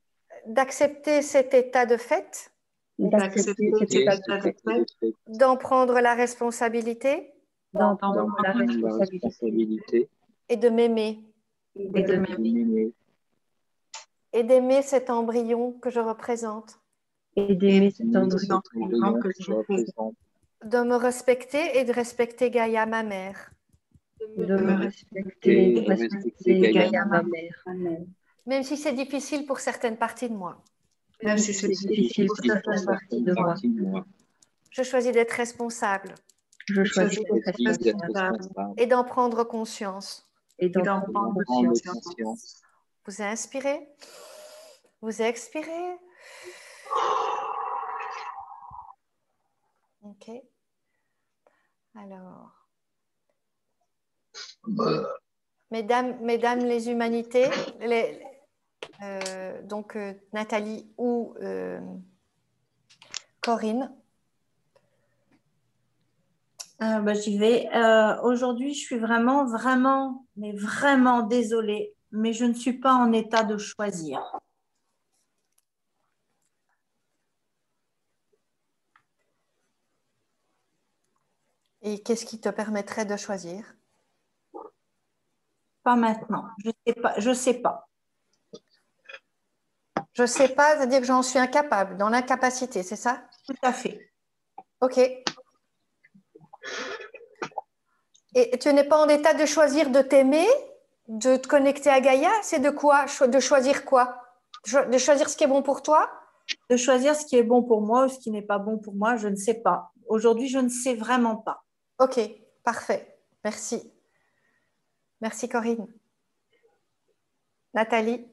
S1: D'accepter cet état de fait.
S4: D'accepter cet état de fait.
S1: D'en prendre la responsabilité.
S4: D'en prendre la responsabilité.
S1: Et de m'aimer.
S4: Et de m'aimer.
S1: Et d'aimer cet embryon que je représente.
S4: Et d'aimer cet embryon que je représente.
S1: De me respecter et de respecter Gaïa, ma mère.
S4: De me respecter et de respecter Gaïa, ma mère.
S1: Même si c'est difficile pour certaines parties de moi.
S4: Même si c'est difficile pour certaines parties de moi.
S1: Je choisis d'être responsable.
S4: Je choisis d'être responsable.
S1: Et d'en prendre conscience.
S4: Et d'en prendre conscience.
S1: Vous inspirez. Vous expirez. Ok. Alors. Mesdames les humanités, donc Nathalie ou Corinne.
S3: J'y vais. Aujourd'hui, je suis vraiment désolée, mais je ne suis pas en état de choisir.
S1: Et qu'est-ce qui te permettrait de choisir?
S3: Pas maintenant. Je sais pas.
S1: Je sais pas, c'est-à-dire que j'en suis incapable, dans l'incapacité, c'est ça?
S3: Tout à fait.
S1: Ok. Et tu n'es pas en état de choisir de t'aimer, de te connecter à Gaïa? C'est de quoi? De choisir quoi? De choisir ce qui est bon pour toi?
S3: De choisir ce qui est bon pour moi ou ce qui n'est pas bon pour moi, je ne sais pas. Aujourd'hui, je ne sais vraiment pas.
S1: Ok, parfait. Merci. Merci Corinne. Nathalie?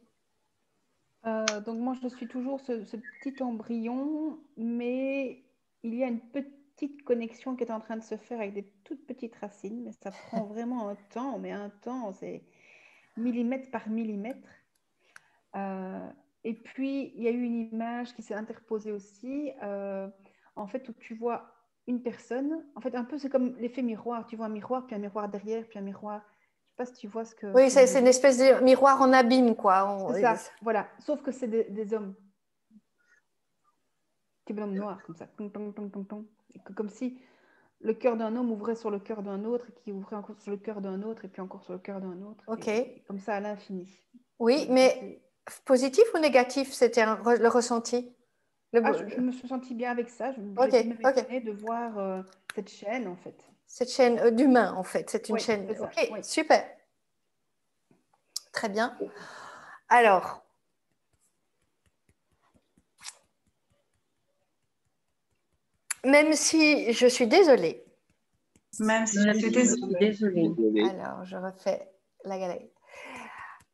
S2: Donc moi, je suis toujours ce petit embryon, mais il y a une petite connexion qui est en train de se faire avec des toutes petites racines, mais ça prend vraiment un temps, c'est millimètre par millimètre. Et puis, il y a eu une image qui s'est interposée aussi, en fait, où tu vois une personne, en fait, un peu, c'est comme l'effet miroir, tu vois un miroir, puis un miroir derrière, puis un miroir... Je ne sais pas si tu vois ce que...
S1: Oui, c'est une espèce de miroir en abîme, quoi.
S2: C'est ça, voilà. Sauf que c'est des hommes. Des bonhommes noirs, comme ça. Comme si le cœur d'un homme ouvrait sur le cœur d'un autre, et qui ouvrait encore sur le cœur d'un autre, et puis encore sur le cœur d'un autre.
S1: Ok.
S2: Et comme ça à l'infini.
S1: Oui, mais positif ou négatif, c'était le ressenti?
S2: Je me suis sentie bien avec ça. J'étais même étonnée de voir cette chaîne, en fait.
S1: Cette chaîne d'humain, en fait. C'est une chaîne. Ok, oui. Super. Très bien. Alors, même si je suis désolée.
S3: Même si je suis désolée.
S1: Alors, je refais la galerie.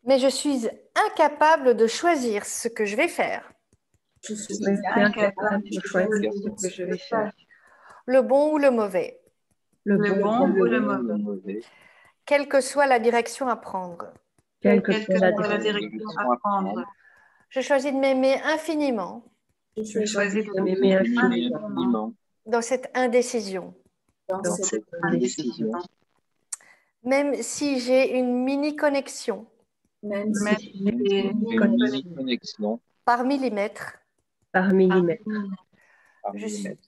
S1: Mais je suis incapable de choisir ce que je vais faire.
S4: Je suis incapable de choisir ce que je vais faire.
S1: Le bon ou le mauvais.
S3: Le bon ou le mauvais.
S1: Quelle que soit la direction à prendre.
S4: Quelle que soit la direction à prendre.
S1: Je choisis de m'aimer infiniment
S4: Je choisis de m'aimer infiniment
S5: infiniment
S1: dans cette indécision.
S4: dans cette indécision.
S1: Même si j'ai une mini-connexion
S4: Même si
S5: même
S4: j'ai
S5: une
S4: une connexion
S5: connexion
S1: par millimètre,
S4: par millimètre.
S5: par
S1: je suis,
S5: millimètre.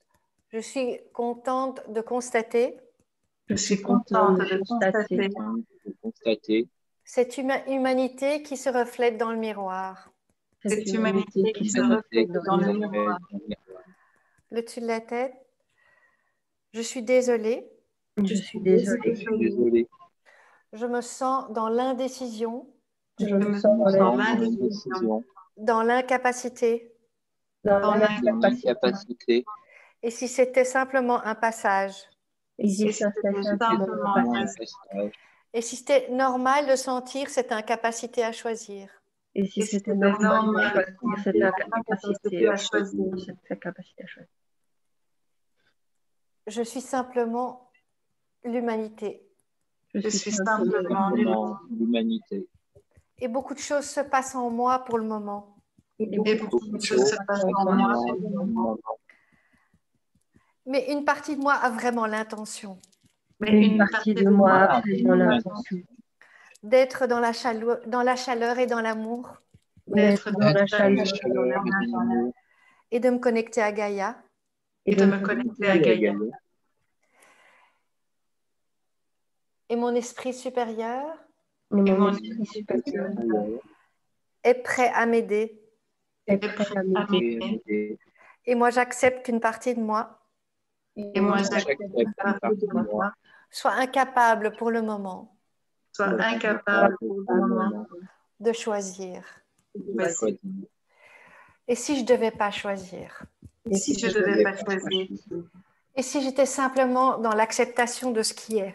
S1: je suis contente de constater
S4: Je suis contente de constater
S5: De constater
S1: cette humanité qui se reflète dans le miroir.
S4: cette humanité qui se reflète dans le miroir.
S1: Le dessus de la tête, je suis désolée,
S4: Je suis désolée.
S5: Désolé.
S1: je me sens dans l'indécision,
S4: Je me sens dans
S5: Dans
S4: l'indécision,
S5: l'indécision,
S1: dans l'incapacité.
S4: dans
S5: dans
S4: l'incapacité.
S5: l'incapacité,
S1: Et si c'était simplement un passage?
S4: Et si ça fait simplement
S5: dans
S4: un
S5: un
S4: passage.
S5: passage,
S1: Et si c'était normal de sentir cette incapacité à choisir?
S4: Et si c'était normal de
S5: normal
S4: choisir cette incapacité à choisir, cette capacité à choisir.
S1: Je suis simplement l'humanité.
S4: Je suis simplement
S5: simplement l'humanité.
S1: Et beaucoup de choses se passent en moi pour le moment.
S4: et
S5: Beaucoup de choses se passent en moi pour le moment.
S1: Mais une partie de moi a vraiment l'intention
S4: Mais une partie de moi a vraiment l'intention
S1: d'être dans la chaleur et dans l'amour
S4: d'être dans la
S5: La
S4: chaleur
S5: chaleur et l'amour
S1: et de me connecter à Gaïa.
S4: et de me connecter à Gaïa.
S1: Et mon esprit supérieur
S4: Et mon esprit supérieur
S1: est prêt à m'aider.
S4: est prêt à m'aider.
S5: Et
S1: Et moi, j'accepte qu'une partie de moi
S4: Et moi, j'accepte
S5: une partie de moi
S1: soit incapable pour le moment
S4: soit incapable
S5: pour le moment
S1: de choisir.
S5: de choisir.
S1: Et si je ne devais pas choisir?
S4: Et si je ne devais pas choisir?
S1: Et si j'étais simplement dans l'acceptation de ce qui est?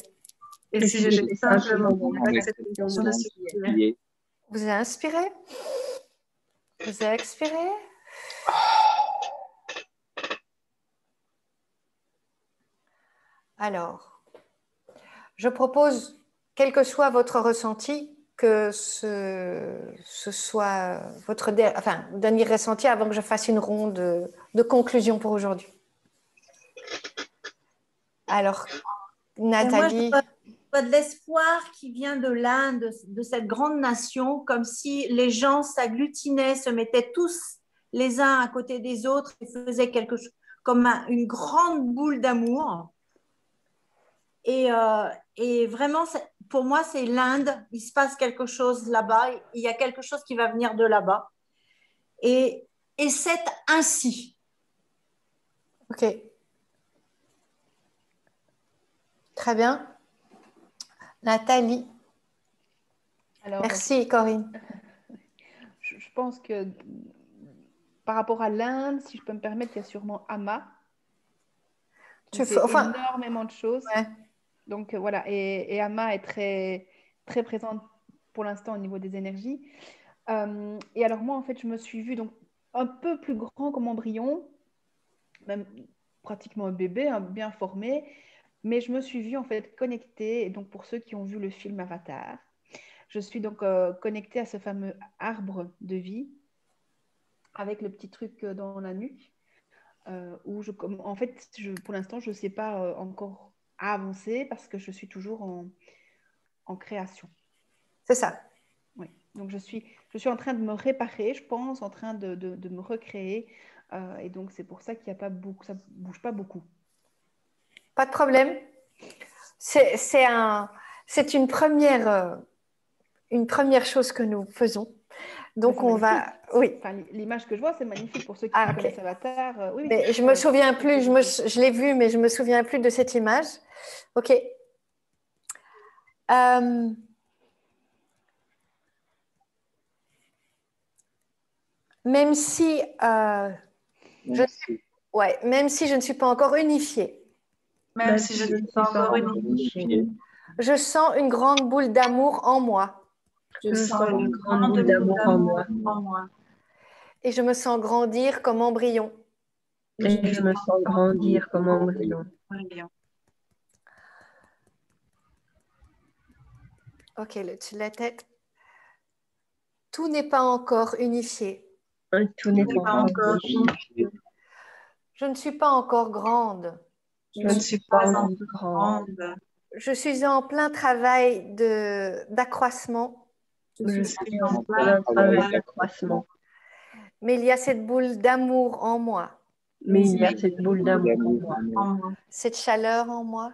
S4: Et si j'étais simplement dans
S5: Dans
S4: l'acceptation de ce qui est?
S5: qui est.
S1: Vous avez inspiré? Vous avez expiré? Alors, je propose, quel que soit votre ressenti, que ce soit votre dernier ressenti avant que je fasse une ronde de conclusion pour aujourd'hui. Alors, Nathalie.
S3: Moi, je vois de l'espoir qui vient de l'Inde, de cette grande nation, comme si les gens s'agglutinaient, se mettaient tous les uns à côté des autres et faisaient quelque chose comme une grande boule d'amour. Et vraiment, pour moi, c'est l'Inde. Il se passe quelque chose là-bas. Il y a quelque chose qui va venir de là-bas. Et c'est ainsi.
S1: Ok. Très bien. Nathalie.
S2: Alors,
S1: merci, Corinne.
S2: je pense que par rapport à l'Inde, si je peux me permettre, il y a sûrement Amma. Qui fait énormément de choses.
S1: Ouais.
S2: Donc voilà, et Amma est très, très présente pour l'instant au niveau des énergies. Et alors moi, en fait, je me suis vue donc un peu plus grand comme embryon, même pratiquement un bébé, bien formé, mais je me suis vue en fait connectée. Et donc pour ceux qui ont vu le film Avatar, je suis donc connectée à ce fameux arbre de vie avec le petit truc dans la nuque. Où en fait, pour l'instant, je ne sais pas encore avancer parce que je suis toujours en création.
S1: C'est ça.
S2: Oui. Donc, je suis en train de me réparer, je pense, en train de me recréer. Et donc, c'est pour ça qu'il n'y a pas beaucoup, ça ne bouge pas beaucoup.
S1: Pas de problème. C'est une première chose que nous faisons. Donc, on va... Oui.
S2: Enfin, l'image que je vois, c'est magnifique pour ceux qui connaissent Avatar. Oui,
S1: mais je me souviens plus, je l'ai vu, mais je me souviens plus de cette image. Ok. Même si même si je ne suis pas encore unifiée.
S4: Même si je ne suis pas encore unifiée.
S1: Je sens une grande boule d'amour en moi.
S4: Je sens une grande boule d'amour en moi.
S1: Et je me sens grandir comme embryon.
S4: Et je me sens grandir comme embryon.
S1: Ok, le dessus de la tête. Tout n'est pas encore unifié.
S4: Tout n'est pas encore fini.
S1: Je ne suis pas encore grande.
S4: Je ne suis pas encore grande.
S1: Je suis en plein travail d'accroissement.
S4: Je suis en plein travail d'accroissement.
S1: Mais il y a cette boule d'amour en moi.
S4: Mais il y a cette boule d'amour en moi.
S1: Cette chaleur en moi.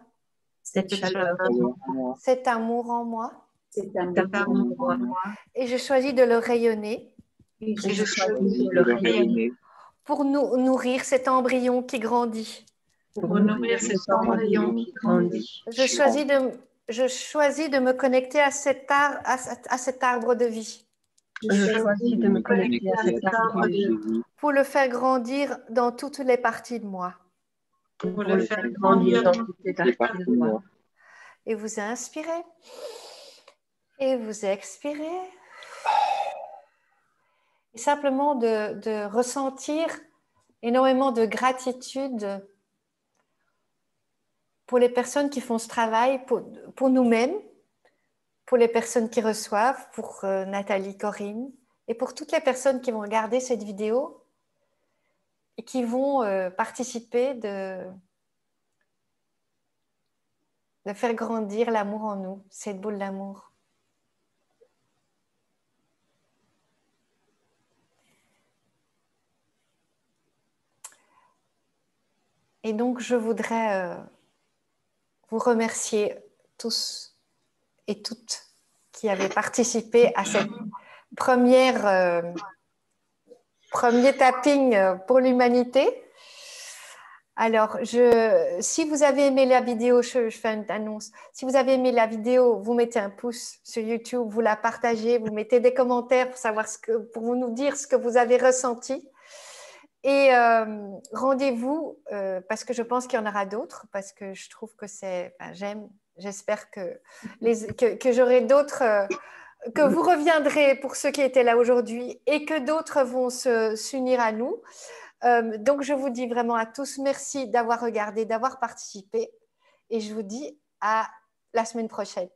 S4: Cette chaleur en moi.
S1: Cet amour en moi.
S4: Cet amour en moi.
S1: Et je choisis de le rayonner.
S4: Et je choisis de le rayonner.
S1: Pour nous nourrir cet embryon qui grandit.
S4: Pour nourrir cet embryon qui grandit.
S1: Je choisis de me connecter à cet arbre de vie.
S4: Je choisis de me connecter à cet arbre de vie.
S1: Pour le faire grandir dans toutes les parties de moi.
S4: Pour le faire grandir dans toutes les parties de moi.
S1: Et vous inspirez. Et vous expirez. Et simplement de ressentir énormément de gratitude pour les personnes qui font ce travail, pour nous-mêmes, pour les personnes qui reçoivent, pour Nathalie, Corinne, et pour toutes les personnes qui vont regarder cette vidéo et qui vont participer de faire grandir l'amour en nous, cette boule d'amour. Et donc, je voudrais vous remercier tous et toutes qui avez participé à cette premier tapping pour l'humanité. Alors, si vous avez aimé la vidéo, je fais une annonce. Si vous avez aimé la vidéo, vous mettez un pouce sur YouTube, vous la partagez, vous mettez des commentaires pour nous dire ce que vous avez ressenti. Et rendez-vous, parce que je pense qu'il y en aura d'autres, parce que je trouve que j'espère que j'aurai d'autres, que vous reviendrez pour ceux qui étaient là aujourd'hui et que d'autres vont s'unir à nous. Donc, je vous dis vraiment à tous merci d'avoir regardé, d'avoir participé et je vous dis à la semaine prochaine.